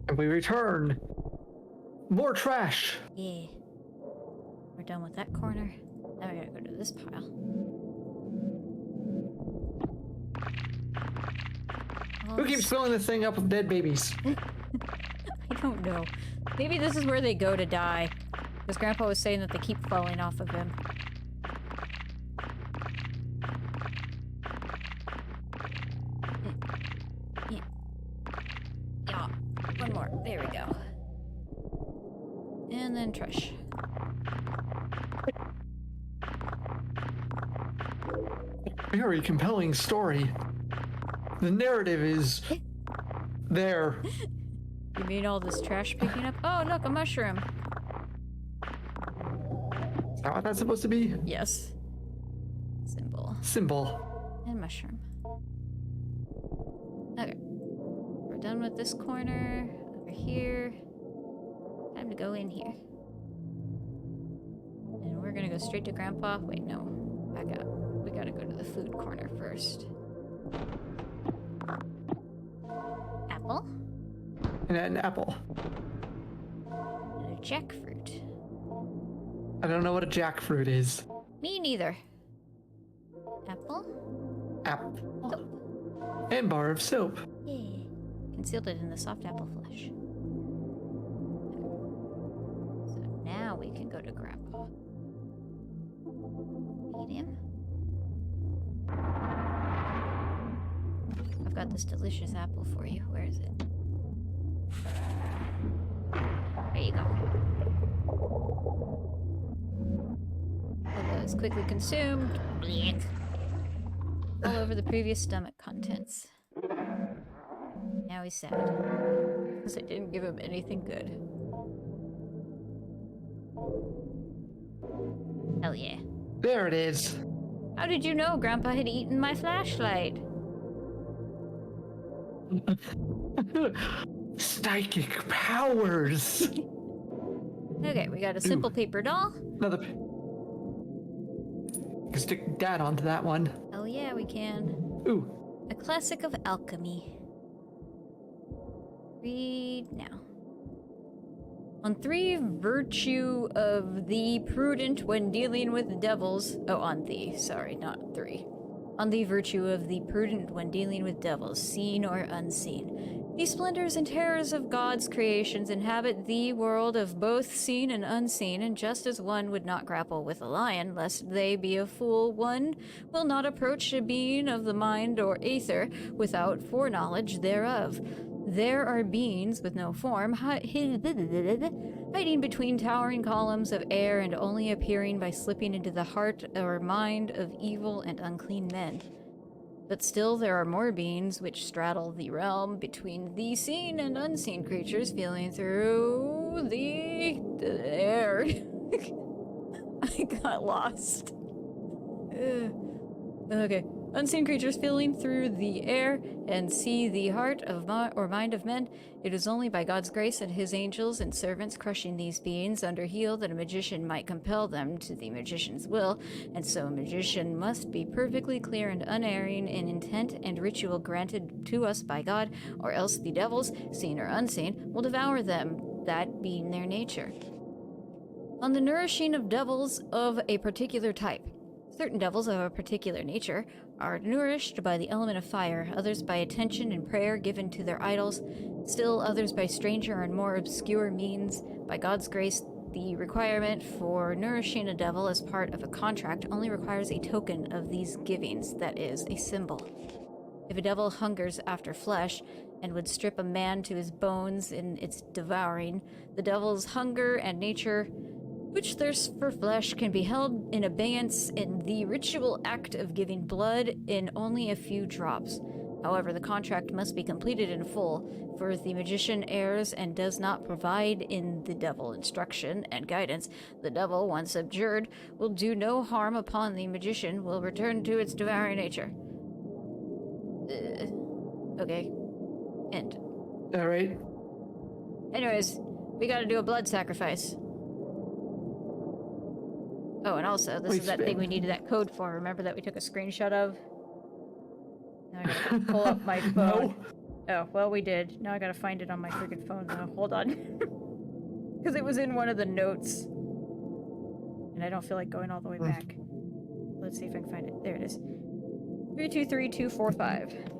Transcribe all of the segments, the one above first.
And we return. More trash. Yeah. We're done with that corner. Now we gotta go to this pile. Who keeps filling this thing up with dead babies? I don't know. Maybe this is where they go to die. Because Grandpa was saying that they keep falling off of him. Yeah. One more. There we go. And then trash. Very compelling story. The narrative is there. You mean all this trash picking up? Oh, look, a mushroom. Is that what that's supposed to be? Yes. Symbol. And mushroom. Okay. We're done with this corner. Over here. Time to go in here. And we're gonna go straight to Grandpa. Wait, no. Back up. We gotta go to the food corner first. Apple. And an apple. And a jackfruit. I don't know what a jackfruit is. Me neither. Apple. Apple. Soap. And bar of soap. Yeah. Concealed it in the soft apple flesh. So now we can go to Grandpa. Feed him. I've got this delicious apple for you. Where is it? There you go. Although it's quickly consumed. Blech. All over the previous stomach contents. Now he's sad. Because I didn't give him anything good. Hell yeah. There it is. How did you know Grandpa had eaten my flashlight? Psychic powers. Okay, we got a simple paper doll. Another. You can stick that onto that one. Oh yeah, we can. Ooh. A classic of alchemy. Read now. On 3 virtue of the prudent when dealing with devils. Oh, on the. Sorry, not 3. On the virtue of the prudent when dealing with devils, seen or unseen. The splendors and terrors of God's creations inhabit the world of both seen and unseen, and just as one would not grapple with a lion, lest they be a fool, one will not approach a being of the mind or aether without foreknowledge thereof. There are beings with no form, hiding between towering columns of air and only appearing by slipping into the heart or mind of evil and unclean men. But still there are more beings which straddle the realm between the seen and unseen creatures feeling through the air. I got lost. Okay. Unseen creatures feeling through the air and see the heart of or mind of men. It is only by God's grace and his angels and servants crushing these beings under heel that a magician might compel them to the magician's will, and so a magician must be perfectly clear and unerring in intent and ritual granted to us by God, or else the devils, seen or unseen, will devour them, that being their nature. On the nourishing of devils of a particular type. Certain devils of a particular nature are nourished by the element of fire, others by attention and prayer given to their idols, still others by stranger and more obscure means. By God's grace, the requirement for nourishing a devil as part of a contract only requires a token of these givings, that is, a symbol. If a devil hungers after flesh and would strip a man to his bones in its devouring, the devil's hunger and nature which thirst for flesh can be held in abeyance in the ritual act of giving blood in only a few drops. However, the contract must be completed in full, for if the magician errs and does not provide in the devil instruction and guidance, the devil, once abjured, will do no harm upon the magician, will return to its devouring nature. Okay. End. Alright. Anyways, we gotta do a blood sacrifice. Oh, and also, this is that thing we needed that code for. Remember that we took a screenshot of? Now I gotta pull up my phone. Oh, well, we did. Now I gotta find it on my freaking phone, though. Hold on. Because it was in one of the notes. And I don't feel like going all the way back. Let's see if I can find it. There it is. 323245.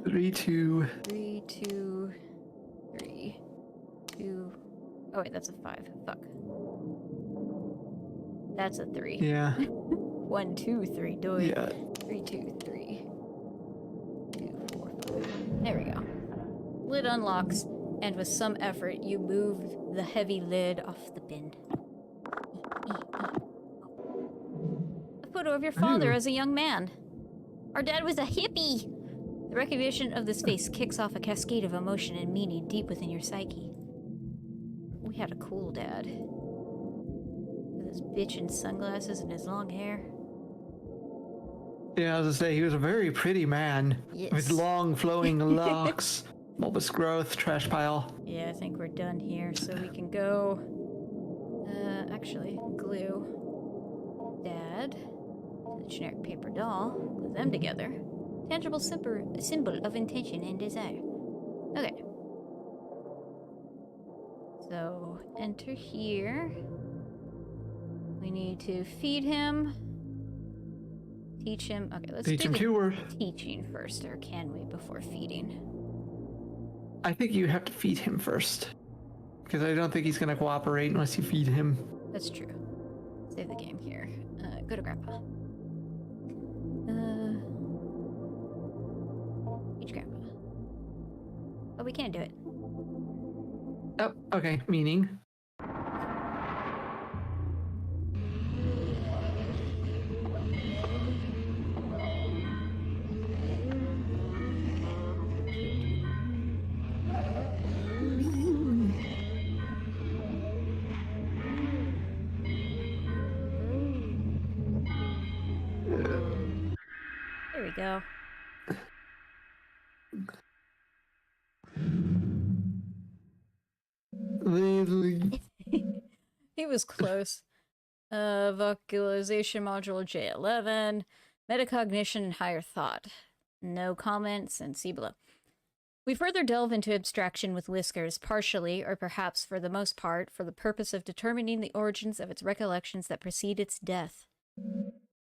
3, 2. 3, 2, 3, 2. Oh, wait, that's a 5. Fuck. That's a 3. Yeah. 1, 2, 3. Do it. Yeah. 3, 2, 3. 2, 4, 5. There we go. Lid unlocks, and with some effort, you move the heavy lid off the bin. A photo of your father as a young man. Our dad was a hippie! The recognition of this face kicks off a cascade of emotion and meaning deep within your psyche. We had a cool dad. With his bitchin' sunglasses and his long hair. Yeah, I was gonna say, he was a very pretty man. Yes. With long flowing locks, bulbous growth, trash pile. Yeah, I think we're done here, so we can go... actually, glue Dad to the generic paper doll, glue them together. Tangible symbol of intention and desire. Okay. So, enter here. We need to feed him. Teach him. Okay, let's Teach do him the 2 words. teaching first, or can we before feeding? I think you have to feed him first. Because I don't think he's gonna cooperate unless you feed him. That's true. Save the game here. Go to Grandpa. Teach Grandpa. Oh, we can't do it. Oh, okay. Meaning. There we go. He was close. Vocalization module J11. Metacognition and higher thought. No comments, and see below. We further delve into abstraction with Whiskers, partially, or perhaps for the most part, for the purpose of determining the origins of its recollections that precede its death.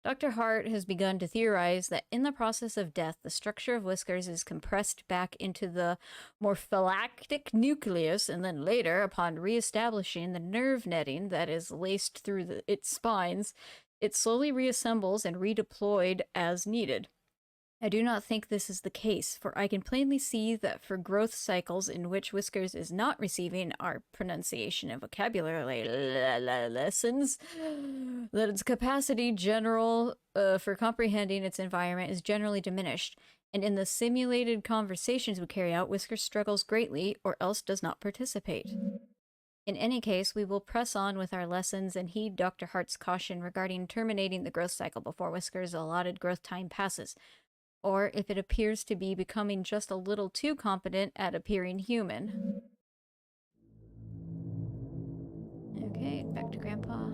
Dr. Hart has begun to theorize that in the process of death, the structure of Whiskers is compressed back into the morphallactic nucleus, and then later, upon re-establishing the nerve netting that is laced through its spines, it slowly reassembles and redeployed as needed. I do not think this is the case, for I can plainly see that for growth cycles in which Whiskers is not receiving our pronunciation and vocabulary lessons, that its capacity for comprehending its environment is generally diminished, and in the simulated conversations we carry out, Whiskers struggles greatly or else does not participate. In any case, we will press on with our lessons and heed Dr. Hart's caution regarding terminating the growth cycle before Whiskers' allotted growth time passes, or if it appears to be becoming just a little too competent at appearing human. Okay, back to Grandpa.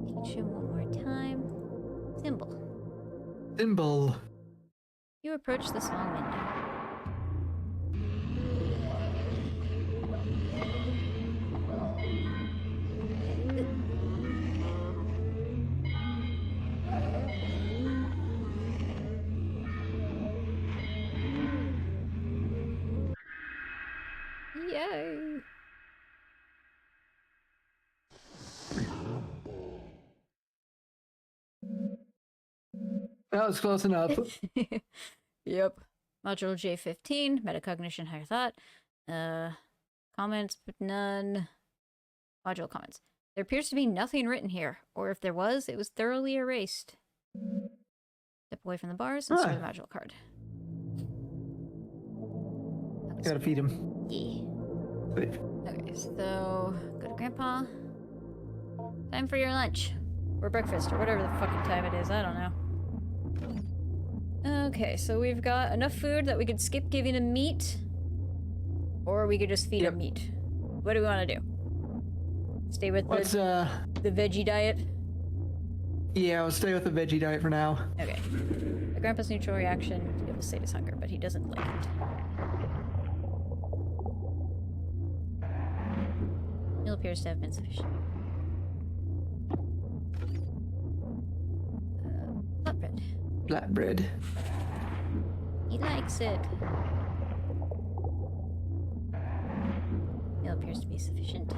Teach him one more time. Symbol. Symbol. You approach the small window. Yay! That was close enough. Yep. Module J15, metacognition, higher thought. Comments, but none. Module comments. There appears to be nothing written here, or if there was, it was thoroughly erased. Step away from the bars and store the module card. Gotta feed him. Yeah. Wait. Okay, so go to Grandpa. Time for your lunch. Or breakfast, or whatever the fucking time it is, I don't know. Okay, so we've got enough food that we could skip giving him meat. Or we could just feed him meat. What do we want to do? Stay with the veggie diet? Yeah, I'll stay with the veggie diet for now. Okay. The Grandpa's neutral reaction. will sate his hunger, but he doesn't like it. Meal appears to have been sufficient. Flatbread. Flatbread. He likes it. Meal appears to be sufficient.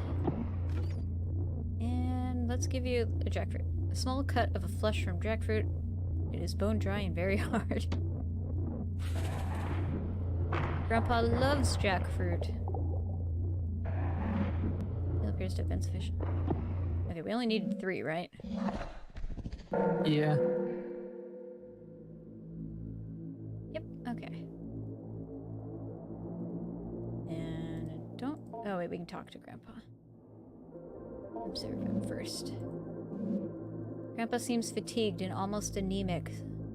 And let's give you a jackfruit. A small cut of a flesh from jackfruit. It is bone dry and very hard. Grandpa loves jackfruit. Meal appears to have been sufficient. Okay, we only needed 3, right? Yeah. Yep, okay. And I don't... Oh, wait, we can talk to Grandpa. Observe him first. Grandpa seems fatigued and almost anemic.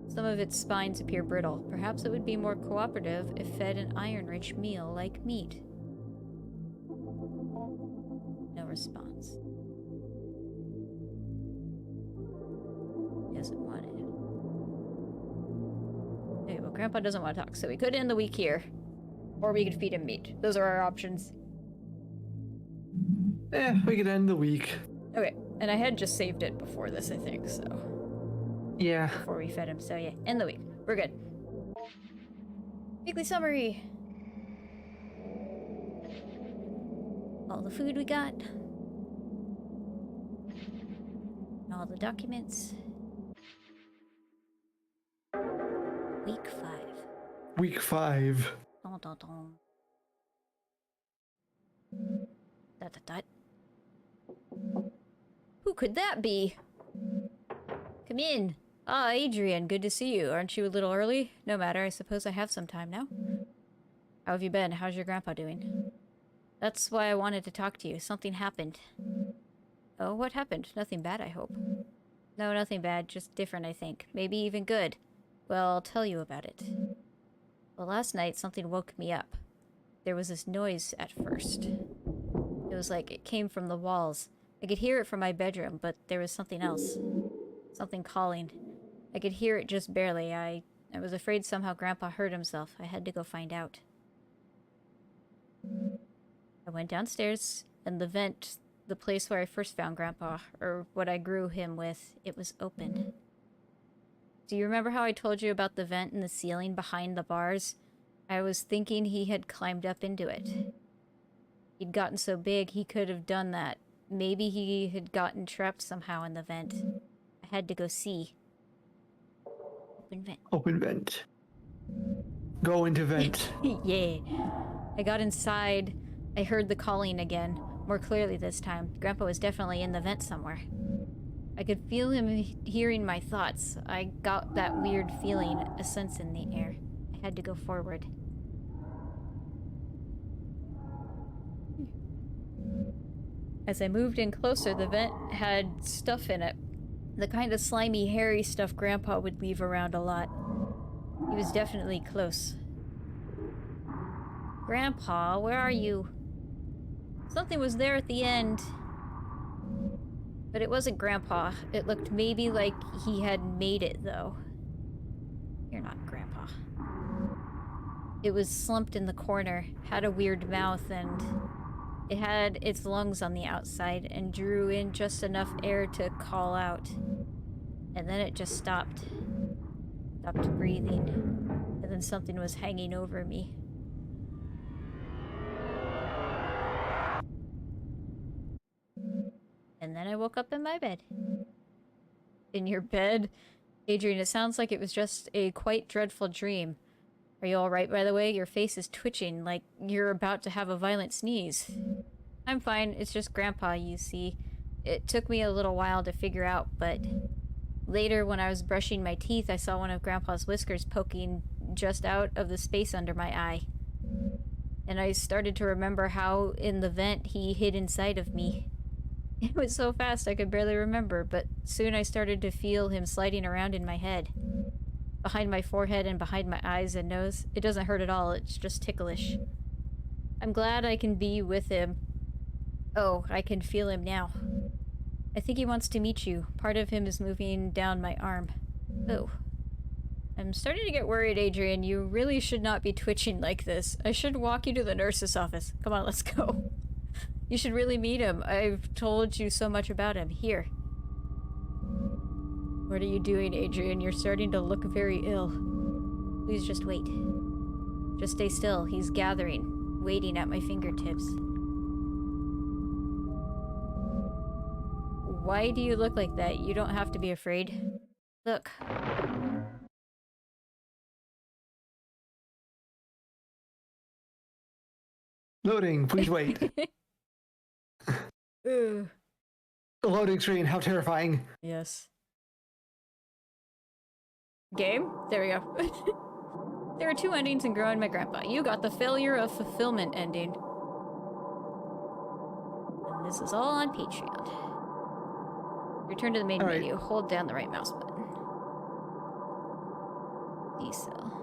Some of its spines appear brittle. Perhaps it would be more cooperative if fed an iron-rich meal like meat. No response. Doesn't want it. Okay, well, Grandpa doesn't want to talk, so we could end the week here. Or we could feed him meat. Those are our options. We could end the week. Okay, and I had just saved it before this, I think, so... Yeah. Before we fed him, so yeah, end the week. We're good. Weekly summary. All the food we got. All the documents. Week 5. Week 5. Dun, dun, dun. Dot, dot, dot. Who could that be? Come in. Ah, Adrian, good to see you. Aren't you a little early? No matter, I suppose I have some time now. How have you been? How's your grandpa doing? That's why I wanted to talk to you. Something happened. Oh, what happened? Nothing bad, I hope. No, nothing bad. Just different, I think. Maybe even good. Well, I'll tell you about it. Well, last night, something woke me up. There was this noise at first. It was like it came from the walls. I could hear it from my bedroom, but there was something else. Something calling. I could hear it just barely. I was afraid somehow Grandpa hurt himself. I had to go find out. I went downstairs, and the vent, the place where I first found Grandpa, or what I grew him with, it was open. Do you remember how I told you about the vent in the ceiling behind the bars? I was thinking he had climbed up into it. He'd gotten so big he could have done that. Maybe he had gotten trapped somehow in the vent. I had to go see. Open vent. Open vent. Go into vent. Yeah. I got inside. I heard the calling again, more clearly this time. Grandpa was definitely in the vent somewhere. I could feel him hearing my thoughts. I got that weird feeling, a sense in the air. I had to go forward. As I moved in closer, the vent had stuff in it. The kind of slimy, hairy stuff Grandpa would leave around a lot. He was definitely close. Grandpa, where are you? Something was there at the end. But it wasn't Grandpa. It looked maybe like he had made it, though. You're not Grandpa. It was slumped in the corner, had a weird mouth, and it had its lungs on the outside and drew in just enough air to call out. And then it just stopped. Stopped breathing. And then something was hanging over me. And then I woke up in my bed. In your bed? Adrian, it sounds like it was just a quite dreadful dream. Are you alright, by the way? Your face is twitching, like you're about to have a violent sneeze. I'm fine, it's just Grandpa, you see. It took me a little while to figure out, but later when I was brushing my teeth, I saw one of Grandpa's whiskers poking just out of the space under my eye. And I started to remember how in the vent he hid inside of me. It was so fast I could barely remember, but soon I started to feel him sliding around in my head. Behind my forehead and behind my eyes and nose. It doesn't hurt at all, it's just ticklish. I'm glad I can be with him. Oh, I can feel him now. I think he wants to meet you. Part of him is moving down my arm. Oh. I'm starting to get worried, Adrian. You really should not be twitching like this. I should walk you to the nurse's office. Come on, let's go. You should really meet him. I've told you so much about him. Here. What are you doing, Adrian? You're starting to look very ill. Please just wait. Just stay still. He's gathering, waiting at my fingertips. Why do you look like that? You don't have to be afraid. Look. Loading, please wait. Ugh. Loading screen, how terrifying. Yes. Game? There we go. There are 2 endings in Growing My Grandpa. You got the failure of fulfillment ending. And this is all on Patreon. Return to the main All right. menu. Hold down the right mouse button. D-cell.